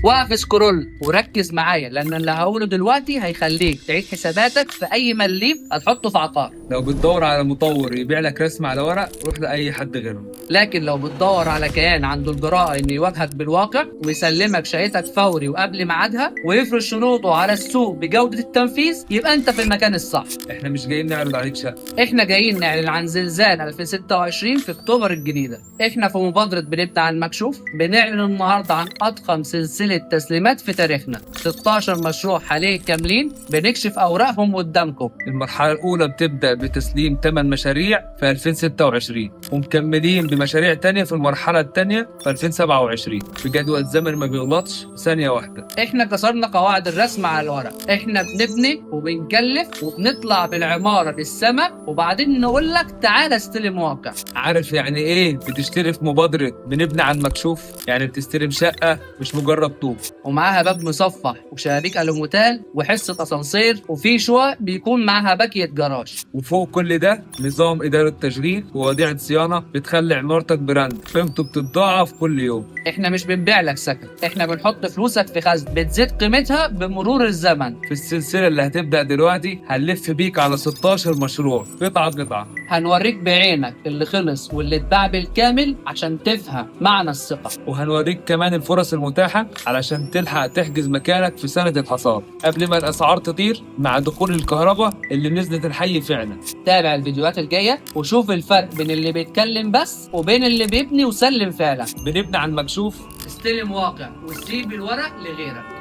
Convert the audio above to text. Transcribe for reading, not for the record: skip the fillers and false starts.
وقف سكرول وركز معايا، لان اللي هقوله دلوقتي هيخليك تعيد حساباتك في اي مليم هتحطه في عقار. لو بتدور على مطور يبيع لك رسم على ورق، روح لأي حد غيره. لكن لو بتدور على كيان عنده الجراءة انه يواجهك بالواقع ويسلمك شقتك فوري وقبل ميعادها ويفرض شروطه على السوق بجودة التنفيذ، يبقى انت في المكان الصح. احنا مش جايين نعرض عليك شقة، احنا جايين نعلن عن زلزال 2026 في اكتوبر الجديدة. احنا في مبادرة بنبني عن مكشوف بنعلن النهاردة عن اضخم سلسلة تسليمات في تاريخنا، 16 مشروع حاليا كاملين بنكشف اوراقهم قدامكم. المرحلة الأولى بتبدأ بتسليم 8 مشاريع في 2026 ومكملين بمشاريع تانية في المرحلة التانية في 2027 بجدول زمن ما بيغلطش ثانية واحدة. احنا كسرنا قواعد الرسم على الورق، احنا بنبني وبنكلف وبنطلع بالعمارة للسماء وبعدين نقول لك تعالى استلم واقع. عارف يعني إيه بتشتري في مبادرة بنبني عن مكشوف؟ يعني بتستلم شقة مش مجرد طوب. ومعاها باب مصفح وشبابيك الوميتال وحصة اسانسير وفي شقق بيكون معاها باكية جراج. وفوق كل ده نظام إدارة تشغيل ووديعة صيانة بتخلي عمارتك براند قيمته بتتضاعف كل يوم. احنا مش بنبيع لك سكن، احنا بنحط فلوسك في خزن بتزيد قيمتها بمرور الزمن. في السلسلة اللي هتبدأ دلوقتي هنلف بيك على 16 مشروع قطعة قطعة. هنوريك بعينك اللي خلص واللي اتباع بالكامل عشان تفهم معنى الثقة. وهنوريك كمان الفرص المتاحة علشان تلحق تحجز مكانك في سنة الحصاد قبل ما الأسعار تطير مع دخول الكهرباء اللي نزلت الحي فعلا. تابع الفيديوهات الجاية وشوف الفرق بين اللي بيتكلم بس وبين اللي بيبني وسلم فعلا. بنبني عن مكشوف. استلم واقع وسيب الورق لغيرك.